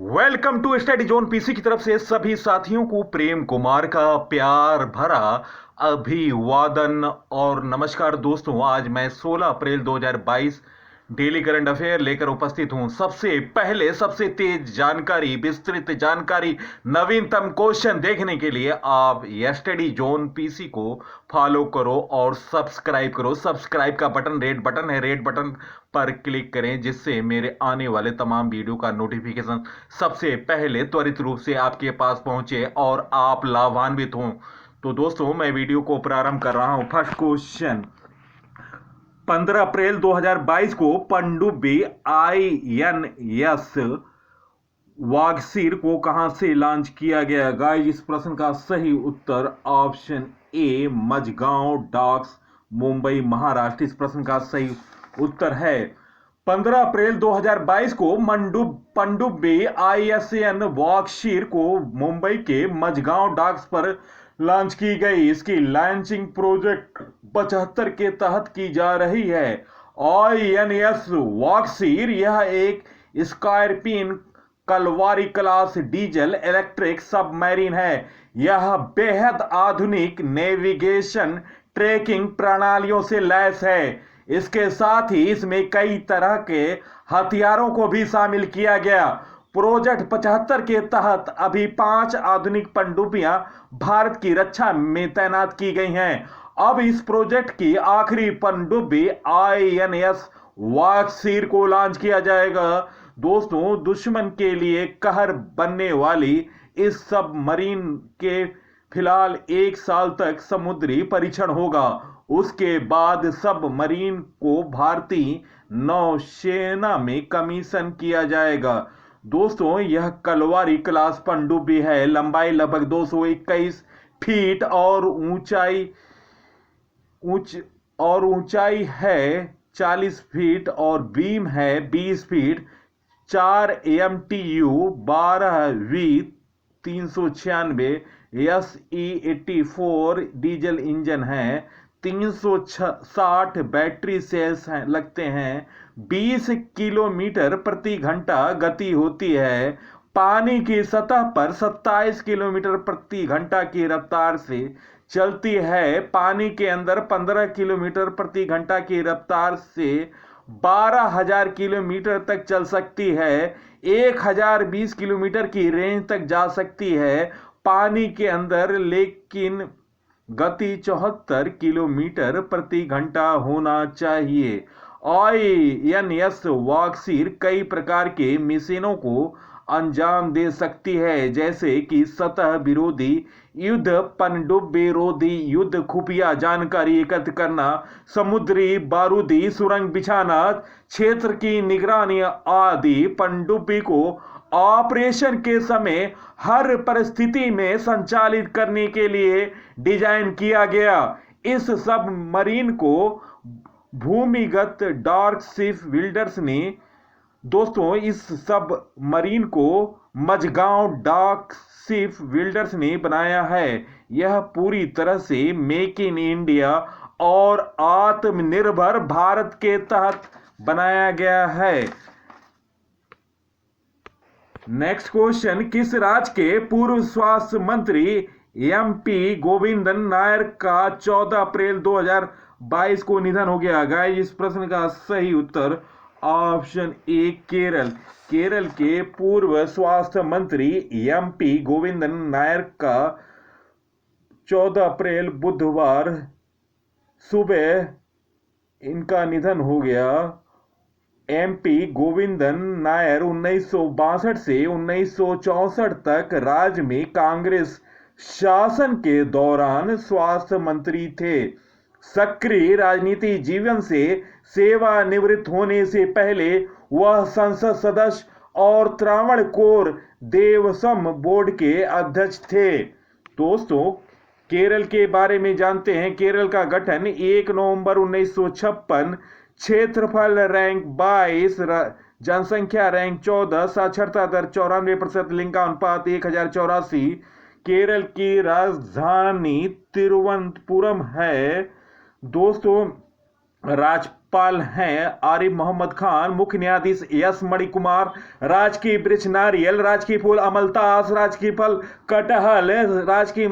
Welcome to study zone PC की तरफ से सभी साथियों को प्रेम कुमार का प्यार भरा अभिवादन और नमस्कार। दोस्तों, आज मैं 16 अप्रैल 2022 डेली करंट अफेयर लेकर उपस्थित हूं। सबसे पहले सबसे तेज जानकारी, विस्तृत जानकारी, नवीनतम क्वेश्चन देखने के लिए आप स्टडी जोन पीसी को फॉलो करो और सब्सक्राइब करो। सब्सक्राइब का बटन रेड बटन है, रेड बटन पर क्लिक करें जिससे मेरे आने वाले तमाम वीडियो का नोटिफिकेशन सबसे पहले त्वरित रूप से आपके पास पहुंचे और आप लाभान्वित हों। तो दोस्तों, मैं वीडियो को प्रारंभ कर रहा हूं। फर्स्ट क्वेश्चन, 15 अप्रैल 2022 को पनडुब्बी INS वागसीर को कहां से लॉन्च किया गया? गाइस, इस प्रश्न का सही उत्तर option A Mazagon docks, Mumbai, Maharashtra. इस प्रश्न का सही उत्तर है 15 अप्रैल 2022 को पनडुब्बी ISN वागशीर को मुंबई के मझगांव डॉक्स पर लॉन्च की गई। इसकी लॉन्चिंग प्रोजेक्ट 75 के तहत की जा रही है। INS वागशीर यह एक scorpion Kalwari class diesel electric submarine है। यह बेहद आधुनिक नेविगेशन ट्रैकिंग प्रणालियों से लैस है। इसके साथ ही इसमें कई तरह के हथियारों को भी शामिल किया गया। प्रोजेक्ट 75 के तहत अभी 5 आधुनिक पनडुब्बियां भारत की रक्षा में तैनात की गई हैं। अब इस प्रोजेक्ट की आखिरी पनडुब्बी INS वागसीर को लॉन्च किया जाएगा। दोस्तों, दुश्मन के लिए कहर बनने वाली इस सबमरीन के फिलहाल 1 साल तक समुद्री परीक्षण होगा। उसके बाद सबमरीन को भारतीय नौसेना में कमीशन किया जाएगा। दोस्तों, यह कलवारी क्लास पनडुब्बी है। लंबाई लगभग 221 फीट और ऊंचाई है 40 फीट और बीम है 20 feet. 4 MTU 12V 396 SE84 diesel engine है। 360 बैटरी सेल्स लगते हैं। 20 किलोमीटर प्रति घंटा गति होती है। पानी की सतह पर 27 किलोमीटर प्रति घंटा की रफ्तार से चलती है। पानी के अंदर 15 किलोमीटर प्रति घंटा की रफ्तार से 12,000 किलोमीटर तक चल सकती है। 1020 किलोमीटर की रेंज तक जा सकती है पानी के अंदर, लेकिन गति 74 किलोमीटर प्रति घंटा होना चाहिए। INS वागसीर कई प्रकार के मिशनों को अंजाम दे सकती है, जैसे कि सतह विरोधी युद्ध, पनडुब्बी रोधी युद्ध, खुफिया जानकारी एकत्र करना, समुद्री बारूदी सुरंग बिछाना, क्षेत्र की निगरानी आदि। पनडुब्बी को ऑपरेशन के समय हर परिस्थिति में संचालित करने के लिए डिजाइन किया गया। इस सबमरीन को भूमिगत डार्क शिप बिल्डर्स ने दोस्तों इस सबमरीन को मझगांव डॉक शिप बिल्डर्स ने बनाया है। यह पूरी तरह से मेक इन इंडिया और आत्मनिर्भर भारत के तहत बनाया गया है। नेक्स्ट क्वेश्चन, किस राज्य के पूर्व स्वास्थ्य मंत्री MP गोविंदन नायर का 14 अप्रैल 2022 को निधन हो गया? गाइस, इस प्रश्न का सही उत्तर ऑप्शन ए केरल। केरल के पूर्व स्वास्थ्य मंत्री MP गोविंदन नायर का 14 अप्रैल बुधवार सुबह इनका निधन हो गया। MP गोविंदन नायर 1962 से 1964 तक राज्य में कांग्रेस शासन के दौरान स्वास्थ्य मंत्री थे। सक्रिय राजनीति जीवन से सेवानिवृत्त होने से पहले वह संसद सदस्य और त्रावणकोर देवस्वम बोर्ड के अध्यक्ष थे। दोस्तों, केरल के बारे में जानते हैं। केरल का गठन 1 नवंबर 1956, क्षेत्रफल रैंक 22, जनसंख्या रैंक 14, साक्षरता दर 94%, लिंगानुपात 1084। केरल की राजधानी तिरुवनंतपुरम है। दोस्तों, पाल हैं आरिफ मोहम्मद खान, मुख्य न्यायाधीश एस मणिकुमार, राजकीय वृक्ष नारियल, राजकीय फूल अमलतास, राजकीय फल कटहल, राजकीय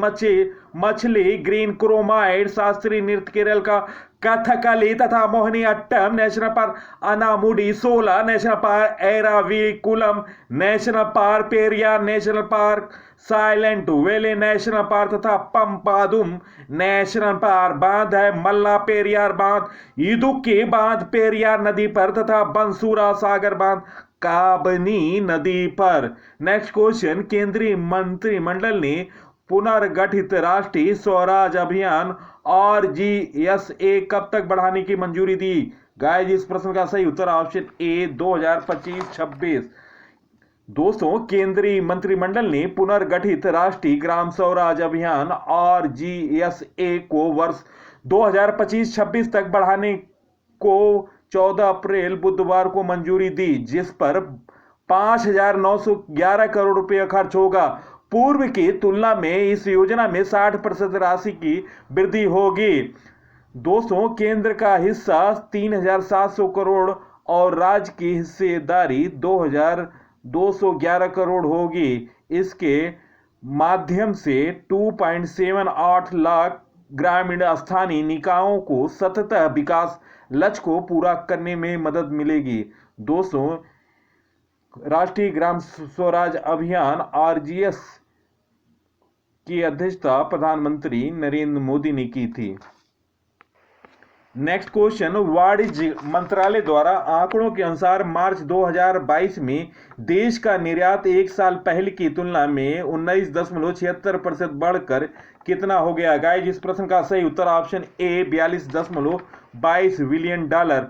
मछली ग्रीन क्रोमाइड, शास्त्रीय नृत्य केरल का कथकली तथा Mohiniyattam, national park Anamudi 16, national park Eravikulam, national park Periyar, national park Silent Valley national park तथा पंपादुम नेशनल पार्क। बांध है मल्ला पेरियार बांध, इदुक्की बांध पेरियार नदी पर तथा बंसूरा सागर बांध काबनी नदी पर। नेक्स्ट क्वेश्चन, केंद्रीय मंत्रिमंडल ने पुनर्गठित राष्ट्रीय स्वराज अभियान RGSA कब तक बढ़ाने की मंजूरी दी? गाइस इस प्रश्न का सही उत्तर ऑप्शन ए 2025-26। दोस्तों, केंद्रीय मंत्रिमंडल ने पुनर्गठित राष्ट्रीय ग्राम स्वराज अभियान RGSA को वर्ष 2025-26 तक बढ़ाने को 14 अप्रैल बुधवार को मंजूरी दी, जिस पर 5,911 करोड़ रुपए खर्च होगा। पूर्व की तुलना में इस योजना में 60% राशि की वृद्धि होगी। दोस्तों, केंद्र का हिस्सा 3,700 करोड़ और राज्य की हिस्सेदारी 2,211 करोड़ होगी। इसके माध्यम से 2.78 लाख ग्रामीण स्थानीय निकायों को सतत विकास लक्ष्य को पूरा करने में मदद मिलेगी। दोस्तों, राष्ट्रीय ग्राम स्वराज अभियान RGS की अध्यक्षता प्रधानमंत्री नरेंद्र मोदी ने की थी। नेक्स्ट क्वेश्चन, वाणिज्य मंत्रालय द्वारा आंकड़ों के अनुसार मार्च 2022 में देश का निर्यात एक साल पहले की तुलना में 19.76% बढ़कर कितना हो गया? गाइस इस प्रश्न का सही उत्तर ऑप्शन ए 42.22 बिलियन डॉलर।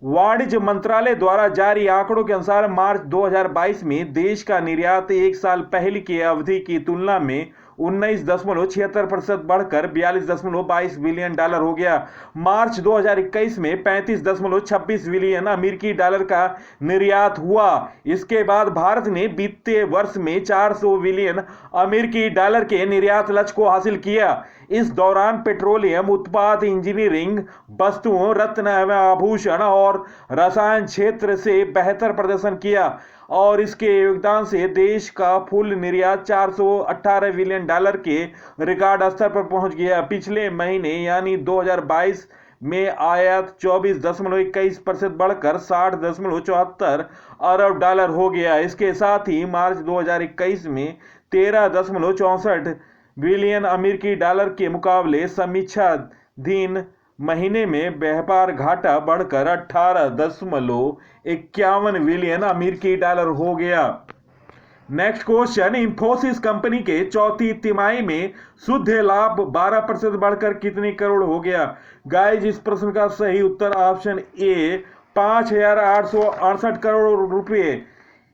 वाणिज्य मंत्रालय द्वारा जारी आंकड़ों के अनुसार मार्च 2022 में देश का निर्यात एक साल पहले की अवधि की तुलना में 19.76% बढ़कर 42.22 बिलियन डॉलर हो गया। मार्च 2021 में 35.26 बिलियन अमेरिकी डॉलर का निर्यात हुआ। इसके बाद भारत ने बीते वर्ष में 400 बिलियन अमेरिकी डॉलर के निर्यात लक्ष्य को हासिल किया। इस दौरान पेट्रोलियम उत्पाद, इंजीनियरिंग वस्तुओं, रत्न आभूषण और रसायन क्षेत्र से बेहतर प्रदर्शन किया और इसके योगदान से देश का कुल निर्यात 418 बिलियन डॉलर के रिकॉर्ड स्तर पर पहुंच गया। पिछले महीने यानी 2022 में आयात 24.21% बढ़कर 60.74 अरब डॉलर हो गया। इसके साथ ही मार्च 2021 में 13.64 बिलियन अमेरिकी डॉलर के मुकाबले समीक्षाधीन महीने में व्यापार घाटा बढ़कर 18.51 बिलियन अमेरिकी डॉलर हो गया। नेक्स्ट क्वेश्चन, इंफोसिस कंपनी के चौथी तिमाही में शुद्ध लाभ 12% बढ़कर कितने करोड़ हो गया? गाइस इस प्रश्न का सही उत्तर ऑप्शन ए 5,868 करोड़ रुपए।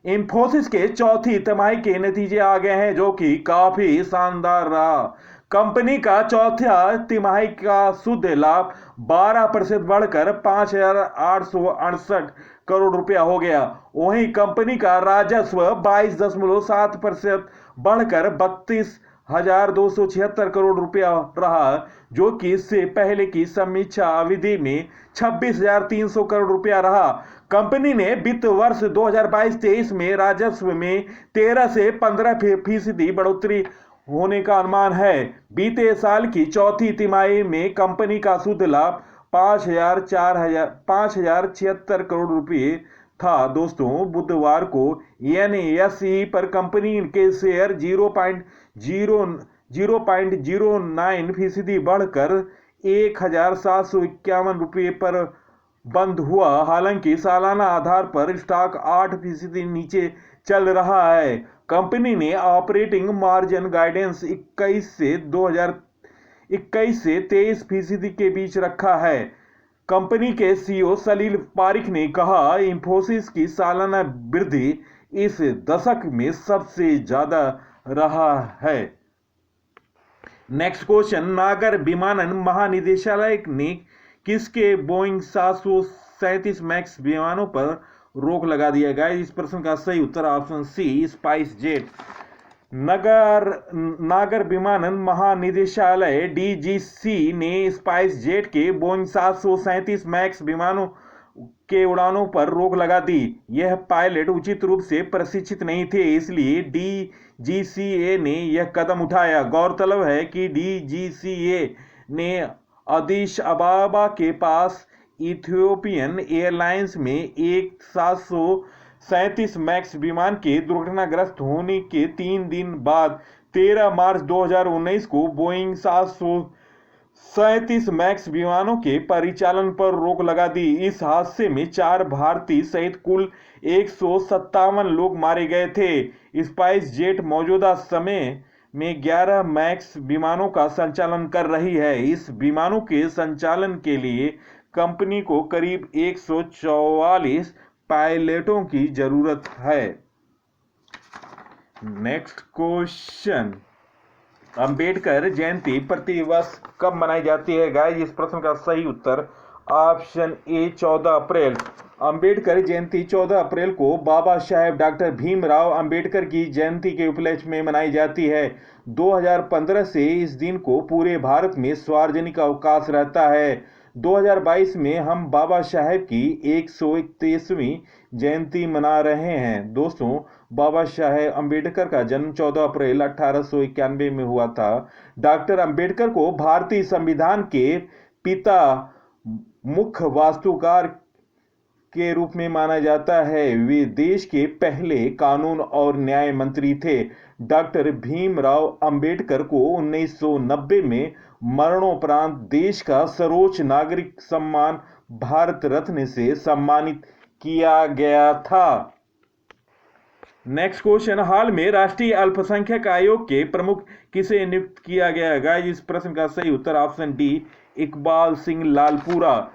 इंफोसिस के चौथी तिमाही के नतीजे आ गए हैं, जो कि काफी शानदार रहा। कंपनी का चौथा तिमाही का शुद्ध लाभ 12% बढ़कर 5,868 करोड़ रुपया हो गया। वहीं कंपनी का राजस्व 22.7% बढ़कर 32,276 करोड़ रुपया रहा, जो कि इससे पहले की समीक्षा अवधि में 26,300 करोड़ रुपया रहा। कंपनी ने वित्त वर्ष 2022-23 में राजस्व में 13 से 15% बढ़ोतरी होने का अनुमान है। बीते साल की चौथी तिमाही में कंपनी का शुद्ध लाभ 5,076 करोड़ रुपए था। दोस्तों, बुधवार को NSE पर कंपनी के शेयर 0.09% बढ़कर 1,751 रुपये पर बंद हुआ। हालांकि सालाना आधार पर स्टॉक 8% नीचे चल रहा है। कंपनी ने ऑपरेटिंग मार्जिन गाइडेंस 21 से 23% के बीच रखा है। कंपनी के CEO सलील पारिख ने कहा, इंफोसिस की सालाना वृद्धि इस दशक में सबसे ज्यादा रहा है। नेक्स्ट क्वेश्चन, नागर विमानन महानिदेशालय ने किसके बोइंग 737 मैक्स विमानों पर रोक लगा दिया? गाइस इस प्रश्न का सही उत्तर ऑप्शन सी स्पाइस जेट। नागर विमानन महानिदेशालय DGC ने स्पाइस जेट के बोइंग 737 मैक्स विमानों के उड़ानों पर रोक लगा दी। यह पायलट उचित रूप से प्रशिक्षित नहीं थे, इसलिए डीजीसीए ने यह कदम उठाया। गौरतलब है कि डीजीसीए ने अदीस अबाबा के पास इथियोपियन एयरलाइंस में एक 737 मैक्स विमान के दुर्घटनाग्रस्त होने के 3 दिन बाद 13 मार्च 2019 को बोइंग 737 मैक्स विमानों के परिचालन पर रोक लगा दी। इस हादसे में 4 भारतीय सहित कुल 157 लोग मारे गए थे। स्पाइस जेट मौजूदा समय में 11 मैक्स विमानों का संचालन कर रही है। इस विमानों के संचालन के लिए कंपनी को करीब 144 पायलटों की जरूरत है। नेक्स्ट क्वेश्चन, अंबेडकर जयंती प्रतिवर्ष कब मनाई जाती है? गाइस, इस प्रश्न का सही उत्तर ऑप्शन ए 14 अप्रैल। अंबेडकर जयंती 14 अप्रैल को बाबा साहेब डॉक्टर भीमराव अंबेडकर की जयंती के उपलक्ष्य में मनाई जाती है। 2015 से इस दिन को पूरे भारत में सार्वजनिक अवकाश रहता है। 2022 में हम बाबा साहेब की 131वीं जयंती मना रहे हैं। दोस्तों, बाबा साहेब अंबेडकर का जन्म 14 अप्रैल 1891 में हुआ था। डॉक्टर अंबेडकर को भारतीय संविधान के पिता, मुख्य वास्तुकार के रूप में माना जाता है। वे देश के पहले कानून और न्याय मंत्री थे। डॉक्टर भीमराव अंबेडकर को 1990 में मरणोपरांत देश का सर्वोच्च नागरिक सम्मान भारत रत्न से सम्मानित किया गया था। नेक्स्ट क्वेश्चन, हाल में राष्ट्रीय अल्पसंख्यक आयोग के प्रमुख किसे नियुक्त किया गया है? गाइस, इस प्रश्न का सही उत्तर ऑप्शन डी इकबाल सिंह लालपुरा।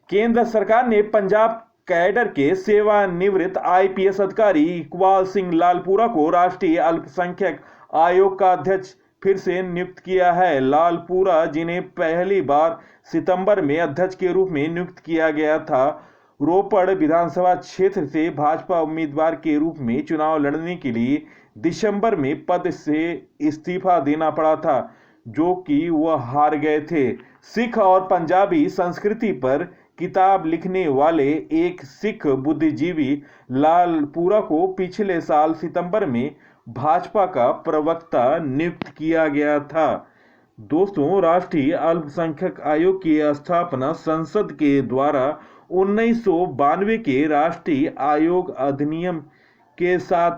केंद्र सरकार ने पंजाब कैडर के सेवानिवृत्त आईपीएस अधिकारी इकबाल सिंह लालपुरा को राष्ट्रीय अल्पसंख्यक आयोग का अध्यक्ष फिर से नियुक्त किया है। लालपुरा, जिन्हें पहली बार सितंबर में अध्यक्ष के रूप में नियुक्त किया गया था, रोपड़ विधानसभा क्षेत्र से भाजपा उम्मीदवार के रूप में चुनाव लड़ने के लिए दिसंबर में पद से इस्तीफा देना पड़ा था, जो कि वह हार गए थे। सिख और पंजाबी संस्कृति पर किताब लिखने वाले एक सिख बुद्धिजीवी लालपुरा को पिछले साल सितंबर में भाजपा का प्रवक्ता नियुक्त किया गया था। दोस्तों, राष्ट्रीय अल्पसंख्यक आयोग की स्थापना संसद के द्वारा 1992 के राष्ट्रीय आयोग अधिनियम के साथ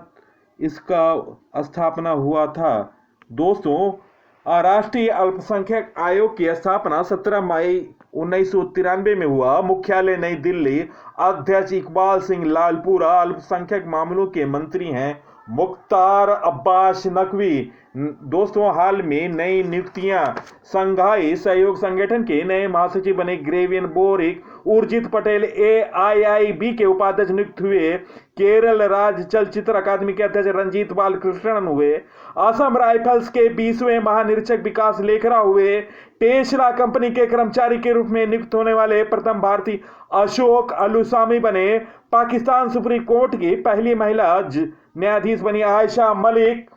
इसका स्थापना हुआ था। दोस्तों, राष्ट्रीय अल्पसंख्यक आयोग की स्थापना 17 मई 1993 में हुआ। मुख्यालय नई दिल्ली। अध्यक्ष इकबाल सिंह लालपुरा। अल्पसंख्यक मामलों के मंत्री हैं मुख्तार अब्बास नकवी। दोस्तों, हाल में नई नियुक्तियां, संघाई सहयोग संगठन के नए महासचिव बने ग्रेवियन बोरिक। उर्जित पटेल AIIB के उपाध्यक्ष नियुक्त हुए। केरल राज्य चलचित्र अकादमी के अध्यक्ष रंजीत बालकृष्णन हुए। असम राइफल्स के 20वें महानिरीक्षक विकास लेखरा हुए। टेस्ला कंपनी के कर्मचारी के रूप में नियुक्त होने वाले प्रथम भारतीय अशोक अलुसामी बने। पाकिस्तान सुप्रीम कोर्ट की पहली महिला न्यायाधीश बनी आयशा मलिक।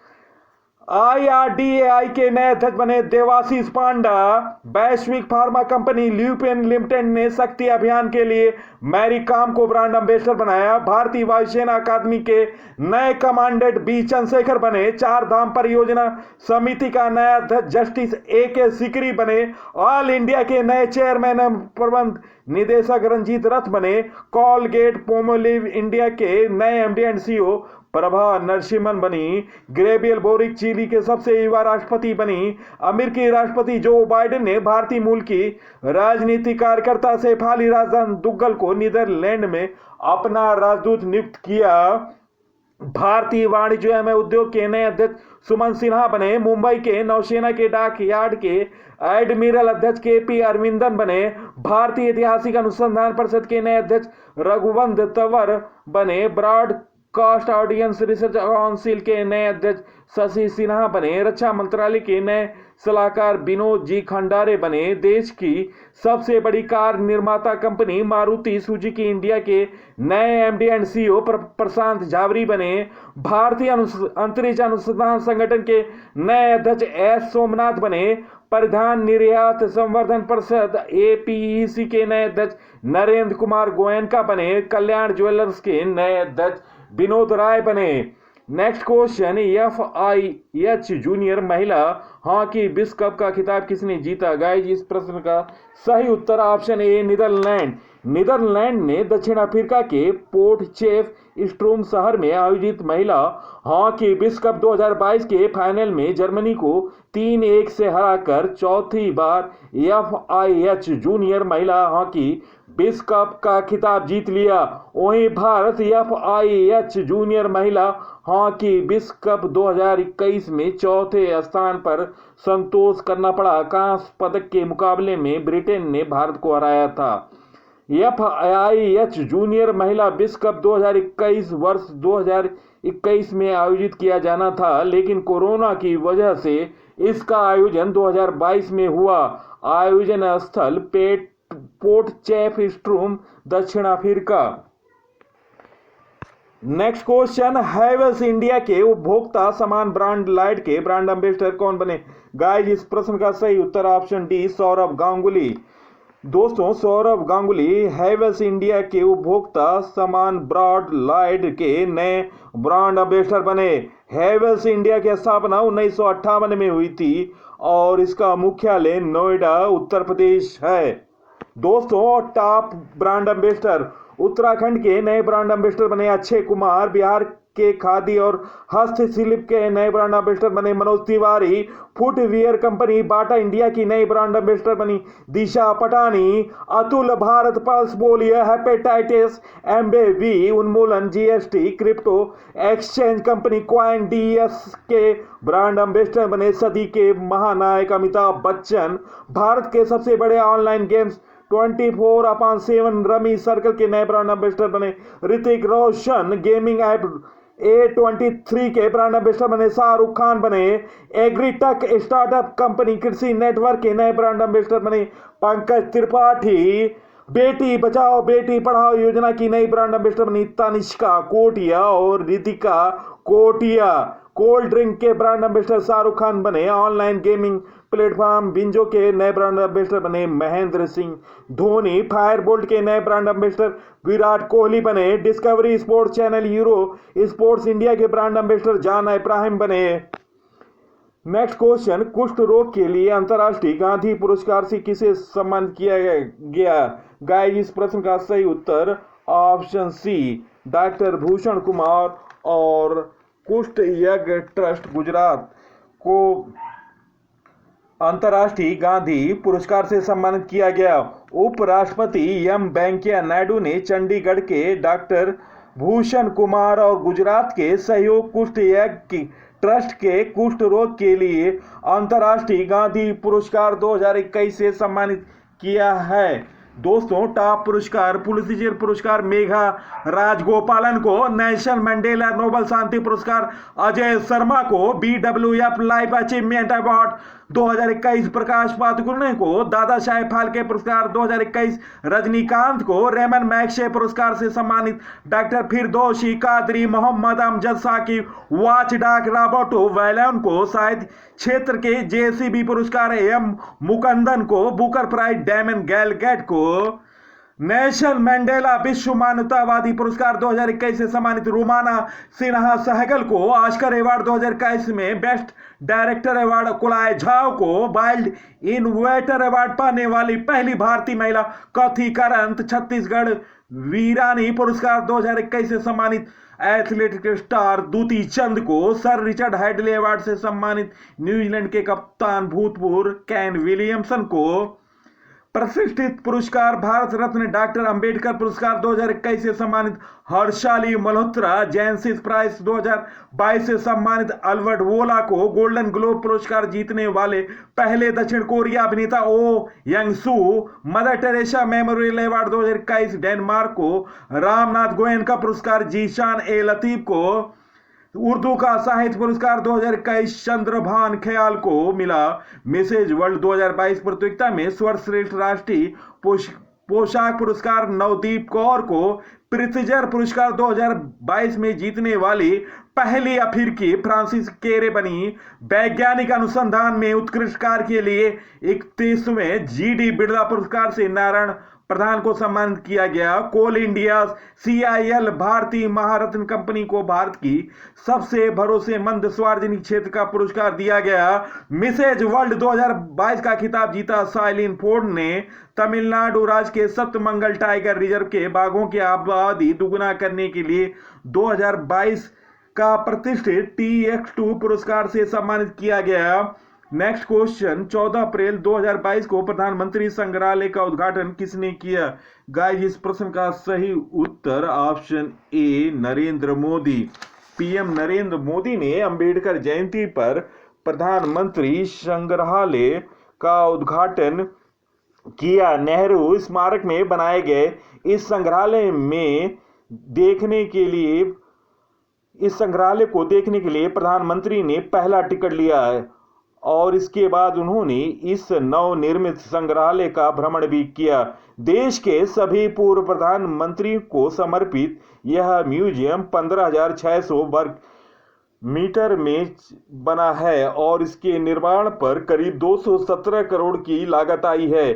IRDAI के नए अध्यक्ष बने देवाशीष पांडा। वैश्विक फार्मा कंपनी ल्यूपिन लिमिटेड ने शक्ति अभियान के लिए मैरी कॉम को ब्रांड एम्बेसडर बनाया। भारतीय वायुसेना अकादमी के नए कमांडेंट बी चंद्रशेखर बने। चार धाम परियोजना समिति का नया अध्यक्ष जस्टिस AK सिकरी बने। ऑल इंडिया के नए चेयरमैन एवं प्रबंध निदेशक रंजीत रथ बने। कॉलगेट पोमोलिव इंडिया के नए MD and CEO Prabha Narasimhan बनी। ग्रेबियल बोरिक चिली के सबसे युवा राष्ट्रपति बनी। अमेरिकी राष्ट्रपति जो बाइडेन ने भारतीय मूल की राजनीतिक कार्यकर्ता शेफाली राजन दुग्गल को नीदरलैंड में अपना राजदूत नियुक्त किया। भारतीय वाणिज्य एवं उद्योग के नए अध्यक्ष सुमन सिन्हा बने। मुंबई के नौसेना के डाक यार्ड के एडमिरल अध्यक्ष KP अरविंदन बने। भारतीय ऐतिहासिक अनुसंधान परिषद के नए अध्यक्ष रघुवंश तंवर बने। Broadcast audience research council के नए अध्यक्ष शशि सिन्हा बने। रक्षा मंत्रालय के नए सलाहकार विनोद जी खंडारे बने। देश की सबसे बड़ी कार निर्माता कंपनी मारुति सुजुकी इंडिया के नए एमडी एंड सीईओ प्रशांत झावरी बने। भारतीय अंतरिक्ष अनुसंधान संगठन के नए अध्यक्ष एस सोमनाथ बने। परिधान निर्यात संवर्धन परिषद एपीईसी के नए अध्यक्ष नरेंद्र कुमार गोयनका बने। कल्याण ज्वेलर्स के नए अध्यक्ष विनोद राय बने। नेक्स्ट क्वेश्चन, FIH जूनियर महिला हॉकी विश्व कप का खिताब किसने जीता? गाइस, इस प्रश्न का सही उत्तर ऑप्शन ए नीदरलैंड। नीदरलैंड ने दक्षिण अफ्रीका के पोर्टचेफस्ट्रूम शहर में आयोजित महिला हॉकी विश्व कप 2022 के फाइनल में जर्मनी को 3-1 से हराकर चौथी बार FIH जूनियर महिला हॉकी विश्व कप का खिताब जीत लिया। वहीं भारत FIH जूनियर महिला हॉकी विश्व कप 2021 में चौथे स्थान पर संतोष करना पड़ा। कांस्य पदक के मुकाबले में ब्रिटेन ने भारत को हराया था। FIH जूनियर महिला विश्व कप 2021 वर्ष 2021 में आयोजित किया जाना था, लेकिन कोरोना की वजह से इसका आयोजन 2022 में हुआ। आयोजन स्थल पोर्टचेफस्ट्रूम, दक्षिण Africa. Next question, Havells India के उपभोक्ता सामान ब्रांड लाइट के ब्रांड एम्बेसडर कौन बने? गाइस, इस प्रश्न का सही उत्तर ऑप्शन डी सौरभ गांगुली। दोस्तों, सौरभ गांगुली हैवेल्स इंडिया के उपभोक्ता सामान ब्रांड लाइट के नए ब्रांड एम्बेसडर बने। हैवेल्स इंडिया की स्थापना 1958 में हुई थी और इसका मुख्यालय नोएडा, उत्तर प्रदेश है। दोस्तों, टॉप ब्रांड एम्बेसडर उत्तराखंड के नए ब्रांड एम्बेसडर बने अक्षय कुमार। बिहार के खादी और हस्तशिल्प के नए ब्रांड एम्बेसडर बने Manoj Tiwari. Footwear company Bata India की नई ब्रांड एम्बेसडर बनी दिशा पटानी। अतुल भारत पल्स पोलियो हेपेटाइटिस MBV उन्मूलन GST crypto exchange company coin DS के ब्रांड एम्बेसडर बने सदी के महानायक अमिताभ बच्चन। भारत के सबसे बड़े ऑनलाइन गेम्स 24/7 रमी सर्कल के नए ब्रांड एम्बेसडर बने Hrithik Roshan. Gaming app A23 के ब्रांड एम्बेसडर बने शाहरुख खान बने। एग्रीटेक स्टार्टअप कंपनी कृषि नेटवर्क के नए ब्रांड एम्बेसडर बने पंकज त्रिपाठी। बेटी बचाओ बेटी पढ़ाओ योजना की नई ब्रांड एम्बेसडर बनी तनिष्का कोटिया और रितिका कोटिया। कोल्ड ड्रिंक के ब्रांड एम्बेसडर शाहरुख खान बने। ऑनलाइन गेमिंग प्लेटफॉर्म बिंजो के नए ब्रांड एम्बेसडर बने महेंद्र सिंह धोनी। फायरबोल्ट के नए ब्रांड एम्बेसडर विराट कोहली बने। Discovery sports channel euro sports India के ब्रांड एम्बेसडर जान इब्राहिम बने। नेक्स्ट क्वेश्चन, कुष्ठ रोग के लिए अंतर्राष्ट्रीय गांधी पुरस्कार से किसे सम्मानित किया गया? गाइस, इस प्रश्न का सही उत्तर option C doctor Bhushan Kumar और कुष्ठ यज्ञ ट्रस्ट गुजरात को अंतर्राष्ट्रीय गांधी पुरस्कार से सम्मानित किया गया। उपराष्ट्रपति एम वेंकैया नायडू ने चंडीगढ़ के डॉक्टर भूषण कुमार और गुजरात के सहयोग कुष्ठ यज्ञ ट्रस्ट के कुष्ठ रोग के लिए अंतर्राष्ट्रीय गांधी पुरस्कार 2021 से सम्मानित किया है। दोस्तों, टॉप पुरस्कार पुलित्जर पुरस्कार मेघा राजगोपालन को, नेशनल मंडेला नोबल शांति पुरस्कार अजय शर्मा को, BWF लाइफ अचीवमेंट अवार्ड 2021 प्रकाश पादुकोणे को, दादा साहेब फाल्के पुरस्कार 2021 रजनीकांत को, रेमन मैग्से पुरस्कार से सम्मानित doctor Firdausi Kadri, Mohammad Amjad Saqib, watch dog Roberto Ballon को, साहित्य क्षेत्र के JCB पुरस्कार M मुकुंदन को, बुकर प्राइज डैमन गैलगेट को, नेशनल मंडेला विश्व मानवतावादी पुरस्कार 2021 से सम्मानित रुमाना सिन्हा सहगल को, ऑस्कर अवार्ड 2021 में बेस्ट डायरेक्टर अवार्ड कुलाय झाओ को, वाइल्ड इनोवेटर अवार्ड पाने वाली पहली भारतीय महिला कथी करंत छत्तीसगढ़ वीरानी पुरस्कार 2021 से सम्मानित एथलेटिक स्टार दूती चंद को, सर रिचर्ड हैडले अवार्ड से सम्मानित न्यूजीलैंड के कप्तान भूतपूर्व केन विलियमसन को, प्रतिष्ठित पुरस्कार भारत रत्न डॉक्टर अंबेडकर पुरस्कार 2021 से सम्मानित हर्षाली मल्होत्रा, जैनसिस प्राइज 2022 से सम्मानित अल्बर्ट वोला को गोल्डन ग्लोब पुरस्कार जीतने वाले पहले दक्षिण कोरिया अभिनेता Oh Young Soo, Mother Teresa memorial award 2021 Denmark को रामनाथ गोयनका पुरस्कार, जीशान ए लतीफ को उर्दू का साहित्य पुरस्कार 2021 चंद्रभान ख्याल को मिला। मिसेज वर्ल्ड 2022 प्रतियोगिता में सर्वश्रेष्ठ राष्ट्रीय पोशाक पुरस्कार नवदीप कौर को प्रित्जर पुरस्कार 2022 में जीतने वाली पहली अफ्रीकी फ्रांसिस केरे बनी। वैज्ञानिक अनुसंधान में उत्कृष्ट कार्य के लिए 31वें जीडी बिड़ला पुरस्कार से नारायण प्रधान को सम्मानित किया गया। कोल इंडिया CIL भारतीय महारत्न कंपनी को भारत की सबसे भरोसेमंद सार्वजनिक क्षेत्र का पुरस्कार दिया गया। मिसेज वर्ल्ड 2022 का खिताब जीता साइलिन फोर्ड ने तमिलनाडु राज्य के सप्तमंगल टाइगर रिजर्व के बाघों की आबादी दुगुना करने के लिए 2022 का प्रतिष्ठित TX2 पुरस्कार से सम्मानित किया गया। नेक्स्ट क्वेश्चन, 14 अप्रैल 2022 को प्रधानमंत्री संग्रहालय का उद्घाटन किसने किया? गाइस, इस प्रश्न का सही उत्तर option A Narendra Modi. PM Narendra Modi ने अंबेडकर जयंती पर प्रधानमंत्री संग्रहालय का उद्घाटन किया। नेहरू स्मारक में बनाए गए इस संग्रहालय को देखने के लिए प्रधानमंत्री ने पहला टिकट लिया है और इसके बाद उन्होंने इस नवनिर्मित संग्रहालय का भ्रमण भी किया। देश के सभी पूर्व प्रधानमंत्री को समर्पित यह म्यूजियम 15,600 वर्ग मीटर में बना है और इसके निर्माण पर करीब 217 करोड़ की लागत आई है।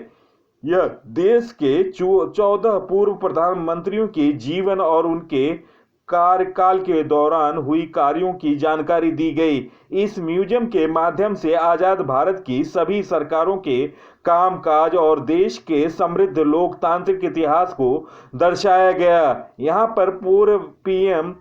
यह देश के 14 पूर्व प्रधानमंत्रियों के जीवन और उनके कार्यकाल के दौरान हुई कार्यों की जानकारी दी गई। इस म्यूजियम के माध्यम से आजाद भारत की सभी सरकारों के कामकाज और देश के समृद्ध लोकतांत्रिक इतिहास को दर्शाया गया। यहाँ पर पूर्व PM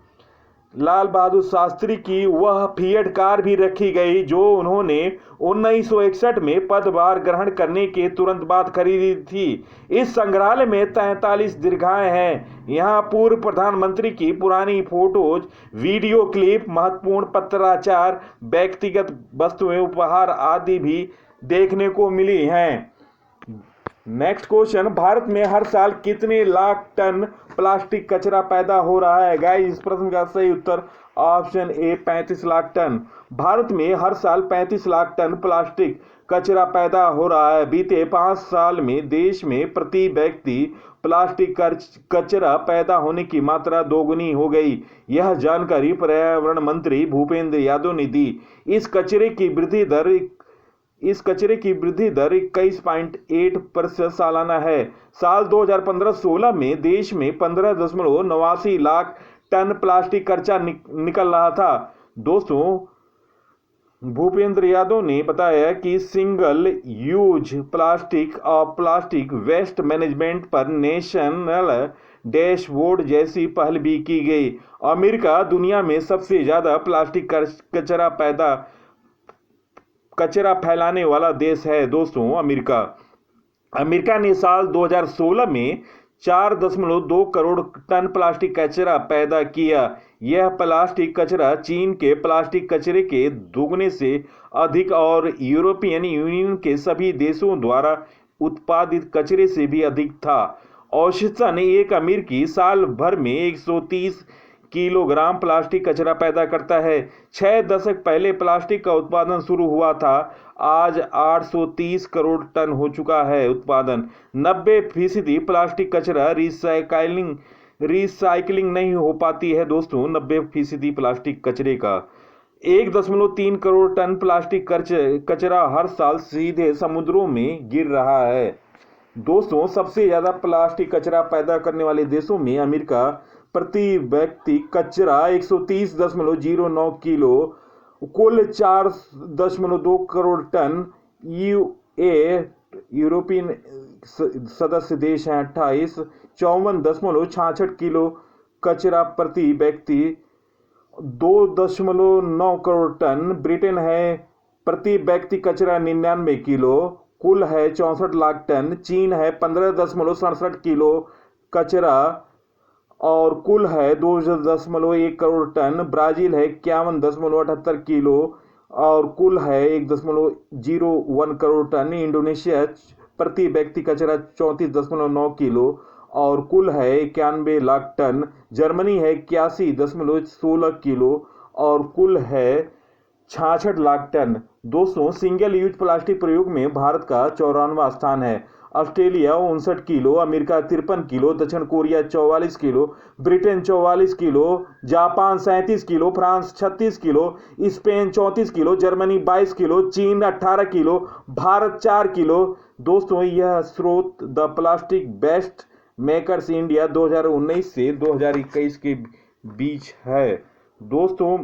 लाल बहादुर शास्त्री की वह फिएट कार भी रखी गई जो उन्होंने 1961 में पदभार ग्रहण करने के तुरंत बाद खरीदी थी। इस संग्रहालय में 43 दीर्घाएं हैं। यहाँ पूर्व प्रधानमंत्री की पुरानी फोटोज, वीडियो क्लिप, महत्वपूर्ण पत्राचार, व्यक्तिगत वस्तुएं, उपहार आदि भी देखने को मिली हैं। नेक्स्ट क्वेश्चन, भारत में हर साल कितने लाख टन प्लास्टिक कचरा पैदा हो रहा है? गाइस, इस प्रश्न का सही उत्तर option A 35 lakh ton. Bharat में हर साल 35 लाख टन प्लास्टिक कचरा पैदा हो रहा है। बीते 5 साल में देश में प्रति व्यक्ति प्लास्टिक कचरा पैदा होने की मात्रा दोगुनी हो गई। यह जानकारी पर्यावरण मंत्री भूपेंद्र यादव ने दी। इस कचरे की वृद्धि दर 21.8% सालाना है। साल 2015-16 में देश में 15.89 लाख टन प्लास्टिक कचरा निकल रहा था। दोस्तों, भूपेंद्र यादव ने बताया कि single use plastic waste management पर नेशनल डैशबोर्ड जैसी पहल भी की गई। अमेरिका दुनिया में सबसे ज्यादा प्लास्टिक कचरा फैलाने वाला देश है। दोस्तों, अमेरिका ने साल 2016 में 4.2 करोड़ टन प्लास्टिक कचरा पैदा किया। यह प्लास्टिक कचरा चीन के प्लास्टिक कचरे के दोगुने से अधिक और यूरोपियन यूनियन के सभी देशों द्वारा उत्पादित कचरे से भी अधिक था। औसतन एक अमेरिकी साल भर में 130 किलोग्राम प्लास्टिक कचरा पैदा करता है। 6 दशक पहले प्लास्टिक का उत्पादन शुरू हुआ था। आज 830 करोड़ टन हो चुका है उत्पादन। 90% प्लास्टिक कचरा रिसाइकलिंग नहीं हो पाती है। दोस्तों, 90% प्लास्टिक कचरे का 1.3 करोड़ टन प्लास्टिक कचरा हर साल सीधे समुद्रों में गिर रहा है। दोस्तों, सबसे ज्यादा प्लास्टिक कचरा पैदा करने वाले देशों में अमेरिका प्रति व्यक्ति कचरा 130.09 किलो, कुल 4.2 करोड़ टन। यूरोपियन सदस्य देश हैं 28, 54.66 किलो कचरा प्रति व्यक्ति, 2.9 करोड़ टन। ब्रिटेन है प्रति व्यक्ति कचरा 99 किलो, कुल है 64 लाख टन। चीन है 15.67 किलो कचरा और कुल है 2.1 करोड़ टन। ब्राजील है 51.78 किलो और कुल है 1.01 करोड़ टन। इंडोनेशिया प्रति व्यक्ति कचरा 34.9 किलो और कुल है 91 लाख टन। जर्मनी है 81.16 किलो और कुल है 66 लाख टन। दोस्तों, सिंगल यूज प्लास्टिक प्रयोग में भारत का 94वां स्थान है। ऑस्ट्रेलिया 59 किलो, अमेरिका 53 किलो, दक्षिण Korea 44 kilo, Britain 44 kilo, Japan 37 kilo, France 36 kilo, Spain 34 kilo, Germany 22 kilo, चीन 18 किलो, भारत 4 किलो। दोस्तों, यह स्रोत the plastic best makers India 2019 से 2021 के बीच है। दोस्तों,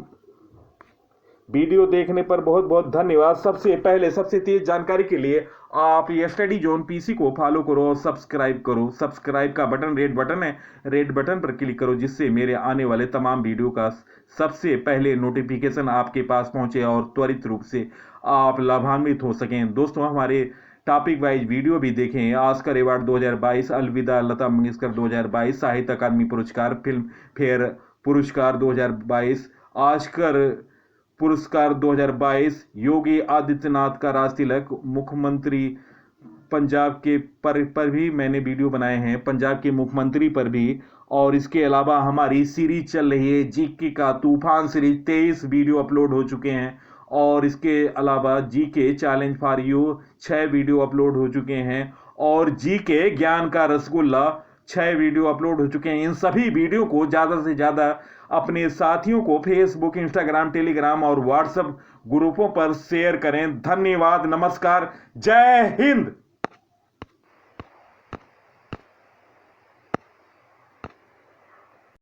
वीडियो देखने पर बहुत बहुत धन्यवाद। सबसे तेज जानकारी के लिए आप ये स्टडी जोन पीसी को फॉलो करो और सब्सक्राइब करो। सब्सक्राइब का बटन रेड बटन है, रेड बटन पर क्लिक करो जिससे मेरे आने वाले तमाम वीडियो का सबसे पहले नोटिफिकेशन आपके पास पहुंचे और त्वरित रूप से आप लाभान्वित हो सकें। दोस्तों, हमारे टॉपिक वाइज वीडियो भी देखें। ऑस्कर अवार्ड 2022, अलविदा लता मंगेशकर 2022, साहित्य अकादमी पुरस्कार, फिल्म फेयर पुरस्कार 2022, ऑस्कर पुरस्कार 2022, योगी आदित्यनाथ का राज तिलक, मुख्यमंत्री पंजाब के पर भी मैंने वीडियो बनाए हैं, पंजाब के मुख्यमंत्री पर भी। और इसके अलावा हमारी सीरीज चल रही है जीके का तूफान सीरीज, 23 वीडियो अपलोड हो चुके हैं। और इसके अलावा GK challenge for you 6 video upload हो चुके हैं और जीके ज्ञान का रसगुल्ला 6 वीडियो अपलोड हो चुके हैं। इन सभी वीडियो को ज़्यादा से ज़्यादा अपने साथियों को फेसबुक, इंस्टाग्राम, टेलीग्राम और व्हाट्सएप ग्रुपों पर शेयर करें। धन्यवाद, नमस्कार, जय हिंद।